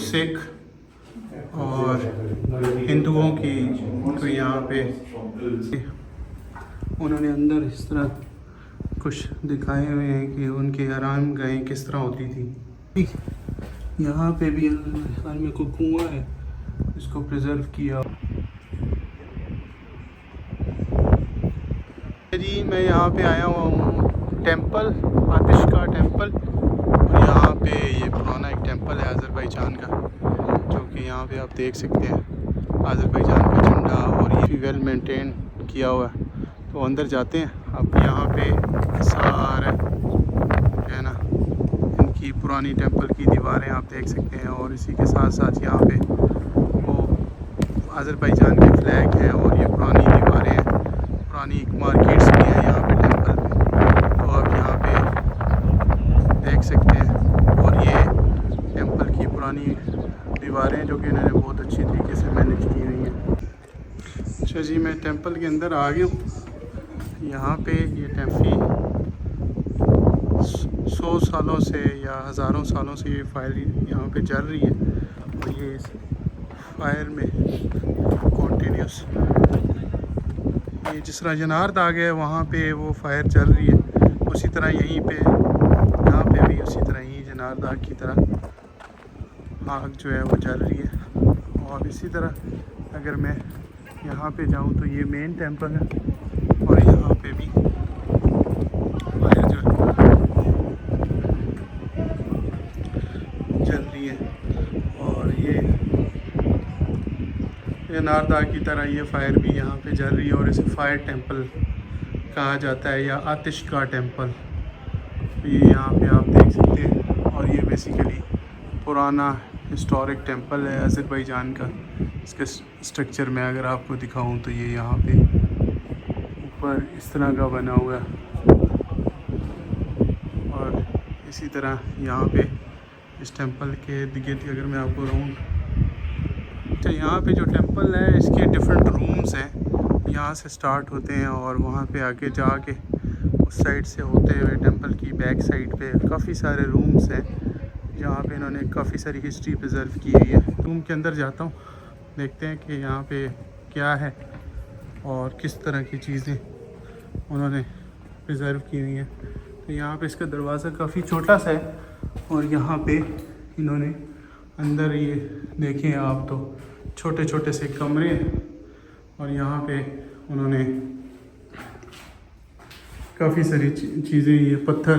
सिख और हिंदुओं की, तो यहाँ पे उन्होंने अंदर इस तरह कुछ दिखाए हुए हैं कि उनके आराम गाहें किस तरह होती थी। यहाँ पे भी हाल में कोई कुआं है, इसको प्रिजर्व किया। जी मैं यहाँ पे आया हुआ हूँ टेंपल, आतिश का टेंपल। और यहाँ पे ये पुराना एक टेंपल है अज़रबैजान का, जो कि यहाँ पे आप देख सकते हैं अज़रबैजान का झंडा, और ये भी वेल मेंटेन किया हुआ है। तो अंदर जाते हैं। अब यहाँ पे सारे है ना इनकी पुरानी टेंपल की दीवारें आप देख सकते हैं, और इसी के साथ साथ यहाँ पे वो अज़रबैजान के फ्लैग हैं, और ये पुरानी दीवारें हैं, पुरानी मार्केट्स भी हैं यहाँ पे टेंपल में, तो आप यहाँ पे देख सकते हैं। और ये टेंपल की पुरानी दीवारें जो कि इन्होंने बहुत अच्छी तरीके से मैनेज की हुई हैं। अच्छा जी मैं टेंपल के अंदर आ गया हूँ। यहाँ पे ये टेंपल 100 सालों से या हज़ारों सालों से ये फायर यहाँ पे जल रही है, और ये इस फायर में कॉन्टीन्यूस, ये जिस तरह जनार दाग है वहाँ पे वो फायर चल रही है, उसी तरह यहीं पे यहाँ पे भी उसी तरह ही जनार दाग की तरह आग जो है वो जल रही है। और इसी तरह अगर मैं यहाँ पे जाऊँ तो ये मेन टेंपल है, और यहाँ पे भी फायर जो है जल रही है। और ये नारदाग की तरह ये फायर भी यहाँ पे जल रही है, और इसे फायर टेंपल कहा जाता है या आतिश का टेंपल। ये यहाँ पे आप देख सकते हैं, और ये बेसिकली पुराना हिस्टोरिक टेंपल है अज़रबैजान का। इसके स्ट्रक्चर में अगर आपको दिखाऊं तो ये यहाँ पे ऊपर इस तरह का बना हुआ है, और इसी तरह यहाँ पे इस टेंपल के इर्द गिर्द अगर मैं आपको राउंड, अच्छा यहाँ पे जो टेंपल है इसके डिफरेंट रूम्स हैं, यहाँ से स्टार्ट होते हैं और वहाँ पे आगे जाके उस साइड से होते हुए टेंपल की बैक साइड पे काफ़ी सारे रूम्स हैं, जहाँ पे इन्होंने काफ़ी सारी हिस्ट्री प्रिजर्व की हुई है। रूम के अंदर जाता हूँ, देखते हैं कि यहाँ पे क्या है और किस तरह की चीज़ें उन्होंने प्रिजर्व की हुई हैं। तो यहाँ पे इसका दरवाज़ा काफ़ी छोटा सा है, और यहाँ पे इन्होंने अंदर ये देखें आप तो छोटे छोटे से कमरे हैं, और यहाँ पे उन्होंने काफ़ी सारी चीज़ें, ये पत्थर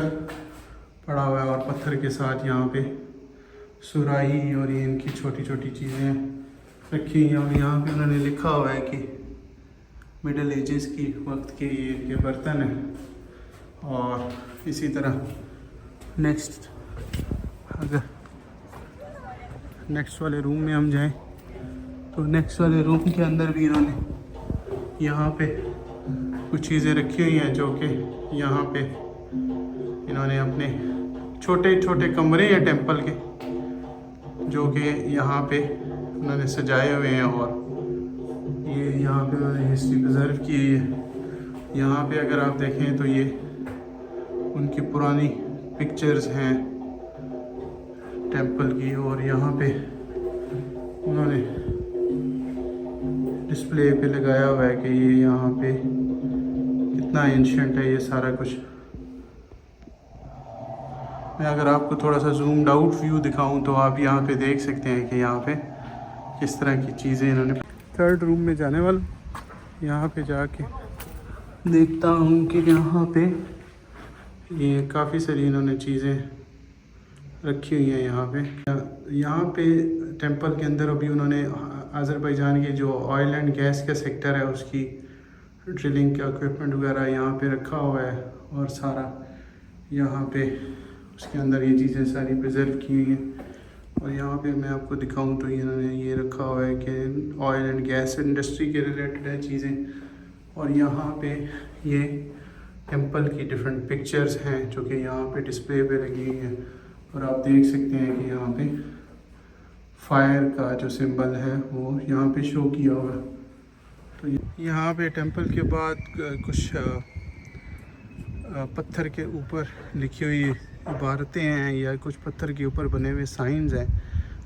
पड़ा हुआ है, और पत्थर के साथ यहाँ पे सुराही और ये इनकी छोटी छोटी चीज़ें रखी हैं। और यहाँ पे उन्होंने लिखा हुआ है कि मिडल एजेस की वक्त के ये बर्तन हैं। और इसी तरह नेक्स्ट अगर नेक्स्ट वाले रूम में हम जाएं तो नेक्स्ट वाले रूम के अंदर भी इन्होंने यहाँ पे कुछ चीज़ें रखी हुई हैं, जो कि यहाँ पे इन्होंने अपने छोटे छोटे कमरे हैं टेंपल के, जो कि यहाँ पे उन्होंने सजाए हुए हैं, और ये यहाँ पे उन्होंने हिस्ट्री प्रिजर्व की है। यहाँ पे अगर आप देखें तो ये उनकी पुरानी पिक्चर्स हैं टेंपल की, और यहाँ पे उन्होंने डिस्प्ले पे लगाया हुआ है कि ये यहाँ पे कितना एंशिएंट है ये सारा कुछ। मैं अगर आपको थोड़ा सा जूम्ड आउट व्यू दिखाऊं तो आप यहाँ पे देख सकते हैं कि यहाँ पे किस तरह की चीज़ें इन्होंने। थर्ड रूम में जाने वाला, यहाँ पे जाके देखता हूँ कि यहाँ पे ये काफ़ी सारी इन्होंने चीज़ें रखी हुई हैं। यहाँ पे टेंपल के अंदर अभी उन्होंने अज़रबैजान की जो ऑयल एंड गैस का सेक्टर है उसकी ड्रिलिंग का इक्विपमेंट वगैरह यहाँ पे रखा हुआ है, और सारा यहाँ पे उसके अंदर ये चीज़ें सारी प्रिजर्व की हुई हैं। और यहाँ पे मैं आपको दिखाऊं तो इन्होंने ये रखा हुआ है कि ऑयल एंड गैस इंडस्ट्री के रिलेटेड है चीज़ें। और यहाँ पे ये टेंपल की डिफरेंट पिक्चर्स हैं जो कि यहाँ पे डिस्प्ले पे लगी हुई हैं, और आप देख सकते हैं कि यहाँ पे फायर का जो सिंबल है वो यहाँ पे शो किया हुआ है। तो यहाँ पे टेंपल के बाद कुछ पत्थर के ऊपर लिखी हुई इबारतें हैं या कुछ पत्थर के ऊपर बने हुए साइंस हैं,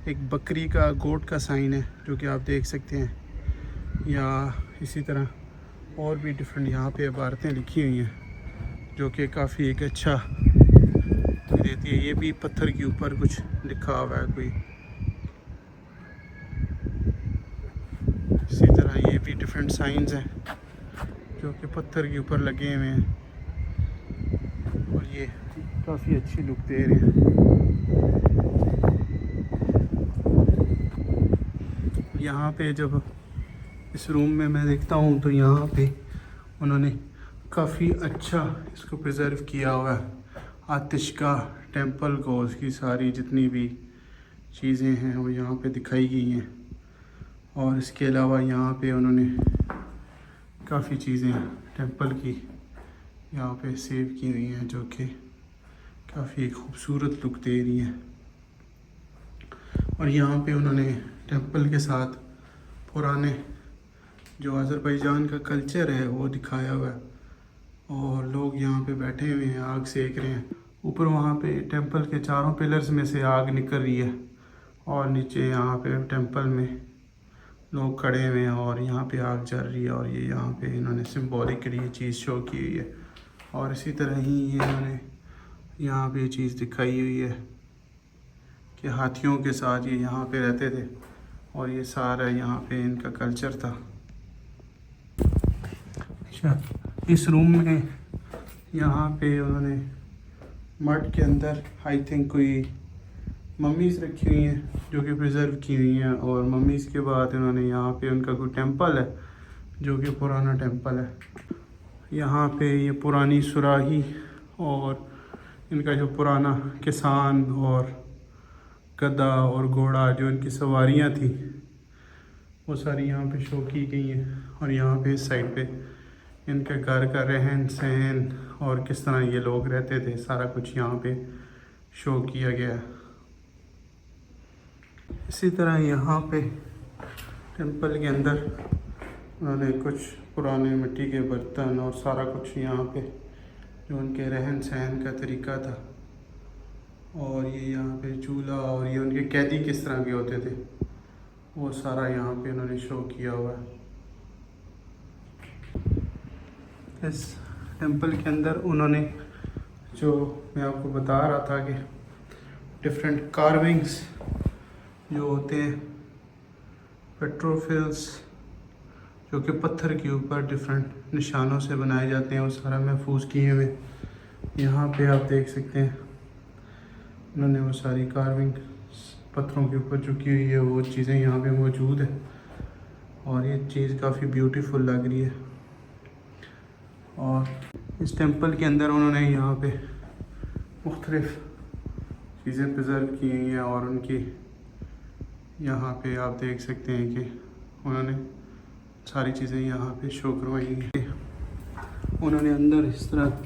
एक बकरी का गोट का साइन है जो कि आप देख सकते हैं, या इसी तरह और भी डिफरेंट यहाँ पे इबारतें लिखी हुई हैं जो कि काफ़ी एक अच्छा देती है। ये भी पत्थर के ऊपर कुछ लिखा हुआ है कोई, इसी तरह ये भी डिफरेंट साइंस हैं जो कि पत्थर के ऊपर लगे हुए हैं और ये काफ़ी अच्छी लुक दे रहे हैं। यहाँ पे जब इस रूम में मैं देखता हूँ तो यहाँ पे उन्होंने काफ़ी अच्छा इसको प्रिजर्व किया हुआ है, आतिशगा टेंपल को, उसकी सारी जितनी भी चीज़ें हैं वो यहाँ पे दिखाई गई हैं। और इसके अलावा यहाँ पे उन्होंने काफ़ी चीज़ें टेंपल की यहाँ पे सेव की हुई हैं जो कि काफ़ी खूबसूरत लुक दे रही हैं। और यहाँ पे उन्होंने टेंपल के साथ पुराने जो अज़रबैजान का कल्चर है वो दिखाया हुआ है और लोग यहाँ पे बैठे हुए हैं, आग सेक रहे हैं। ऊपर वहाँ पे टेंपल के चारों पिलर्स में से आग निकल रही है और नीचे यहाँ पे टेंपल में लोग खड़े हुए हैं और यहाँ पे आग जल रही है और ये यहाँ पे इन्होंने सिंबॉलिकली ये चीज़ शो की हुई है। और इसी तरह ही ये इन्होंने यहाँ पे ये चीज़ दिखाई हुई है कि हाथियों के साथ ये यहाँ पे रहते थे और ये सारा यहाँ पे इनका कल्चर था। अच्छा, इस रूम में यहाँ पे उन्होंने मड के अंदर आई थिंक कोई मम्मीज़ रखी हुई हैं जो कि प्रिजर्व की हुई हैं और मम्मीज़ के बाद इन्होंने यहाँ पे उनका कोई टेंपल है जो कि पुराना टेंपल है। यहाँ पे ये पुरानी सुराही और इनका जो पुराना किसान और गधा और घोड़ा जो इनकी सवारियाँ थी वो सारी यहाँ पे शो की गई हैं। और यहाँ पे इस साइड पे इनके घर का रहन सहन और किस तरह ये लोग रहते थे सारा कुछ यहाँ पे शो किया गया। इसी तरह यहाँ पे टेंपल के अंदर उन्होंने कुछ पुराने मिट्टी के बर्तन और सारा कुछ यहाँ पे जो उनके रहन सहन का तरीका था और ये यहाँ पे चूल्हा और ये उनके कैदी किस तरह के होते थे वो सारा यहाँ पे उन्होंने शो किया हुआ है। इस टेंपल के अंदर उन्होंने जो मैं आपको बता रहा था कि डिफरेंट कार्विंग्स जो होते हैं, पेट्रोफिल्स जो कि पत्थर के ऊपर डिफरेंट निशानों से बनाए जाते हैं, वो सारा महफूज किए हुए यहाँ पे आप देख सकते हैं। उन्होंने वो सारी कार्विंग पत्थरों के ऊपर जो की हुई है वो चीज़ें यहाँ पे मौजूद है और ये चीज़ काफ़ी ब्यूटीफुल लग रही है। और इस टेंपल के अंदर उन्होंने यहाँ पे मुख्तलिफ़ चीज़ें प्रिजर्व की हुई हैं और उनकी यहाँ पे आप देख सकते हैं कि उन्होंने सारी चीज़ें यहाँ पे शो करवाई हैं। उन्होंने अंदर इस तरह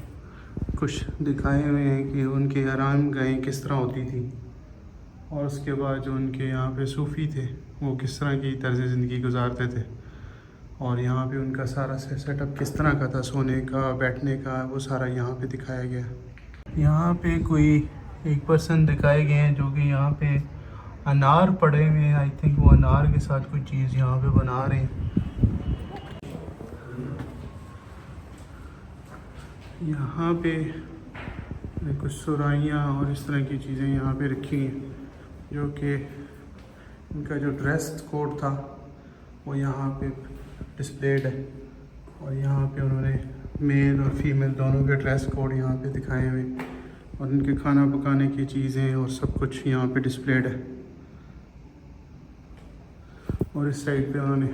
कुछ दिखाए हुए हैं कि उनकी आराम गाहें किस तरह होती थी और उसके बाद जो उनके यहाँ पे सूफ़ी थे वो किस तरह की तर्ज़ ज़िंदगी गुजारते थे और यहाँ पे उनका सारा सेटअप किस तरह का था, सोने का बैठने का, वो सारा यहाँ पे दिखाया गया। यहाँ पे कोई एक पर्सन दिखाए गए हैं जो कि यहाँ पे अनार पड़े हुए हैं। आई थिंक वो अनार के साथ कोई चीज़ यहाँ पे बना रहे हैं। यहाँ पे कुछ सुराइयाँ और इस तरह की चीज़ें यहाँ पे रखी हैं जो कि इनका जो ड्रेस कोड था वो यहाँ पे डिस्प्लेड है और यहाँ पे उन्होंने मेल और फीमेल दोनों के ड्रेस कोड यहाँ पे दिखाए हुए और इनके खाना पकाने की चीज़ें और सब कुछ यहाँ पे डिस्प्लेड है। और इस साइड पे उन्होंने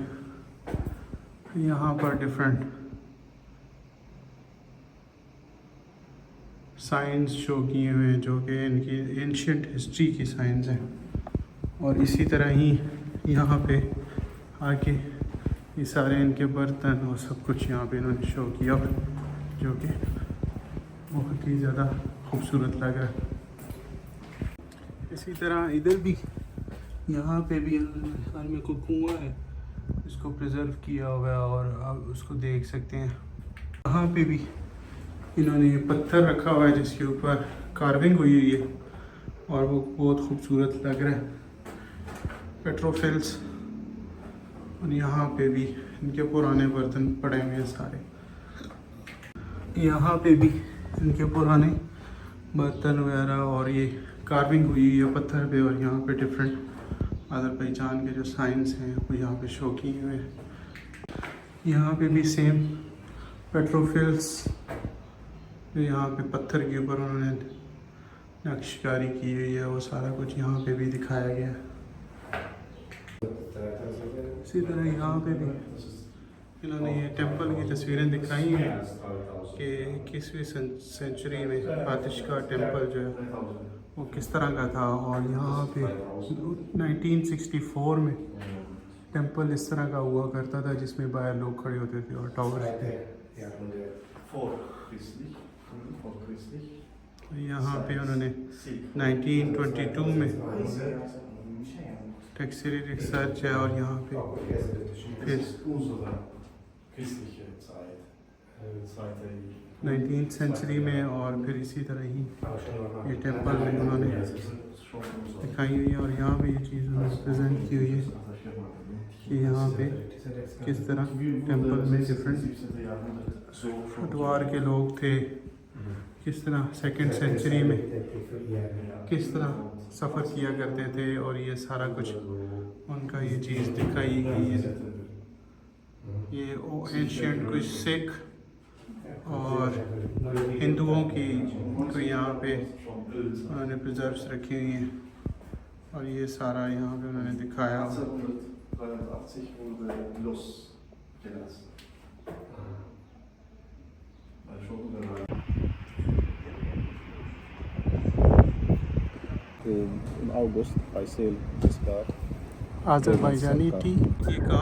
यहाँ पर डिफरेंट साइंस शो किए हुए हैं जो कि इनकी एंशियंट हिस्ट्री की साइंस हैं। और इसी तरह ही यहाँ पे आके ये सारे इनके बर्तन और सब कुछ यहाँ पे इन्होंने शो किया जो कि बहुत ही ज़्यादा खूबसूरत लग रहा है। इसी तरह इधर भी यहाँ पे भी हाल में कोई कुआं है इसको प्रिजर्व किया हुआ है और आप उसको देख सकते हैं। यहाँ पे भी इन्होंने ये पत्थर रखा हुआ है जिसके ऊपर कार्विंग हुई है और वो बहुत खूबसूरत लग रहा है। पेट्रोफिल्स, और यहाँ पे भी इनके पुराने बर्तन पड़े हुए हैं सारे। यहाँ पे भी इनके पुराने बर्तन वगैरह, और ये कार्विंग हुई है पत्थर पे, और यहाँ पे डिफरेंट अज़रबैजान के जो साइंस हैं वो यहाँ पे शो किए हुए हैं। यहाँ पे भी सेम पेट्रोफिल्स, जो यहाँ पे पत्थर के ऊपर उन्होंने नक्शकारी की हुई है, वो सारा कुछ यहाँ पे भी दिखाया गया है। इसी तरह यहाँ पे भी इन्होंने ये टेंपल की तस्वीरें दिखाई हैं कि 21वीं सेंचुरी में आतिशका टेंपल जो है वो किस तरह का था, और यहाँ पे 1964 में टेंपल इस तरह का हुआ करता था जिसमें बाहर लोग खड़े होते थे और टावर्स थे। यहाँ पे उन्होंने 1922 में टेक्सटाइल रिसर्च है, और यहाँ पे फिर 19th सेंचुरी में, और फिर इसी तरह ही ये टेंपल में उन्होंने दिखाई हुई है। और यहाँ पे ये चीज़ उन्होंने प्रेजेंट की हुई है कि यहाँ पे किस तरह टेंपल में डिफरेंट अतवार के लोग थे, किस तरह 2nd सेंचुरी में किस तरह सफ़र किया करते थे, और ये सारा कुछ उनका ये चीज़ दिखाई गई है। ये एंशियंट कुछ सिख और हिंदुओं की को यहाँ पे उन्होंने प्रिजर्व्स रखी हुई हैं, और ये सारा यहाँ पे उन्होंने दिखाया। Im August bei Seel gesperrt. Azerbaijani tea ये कहाँ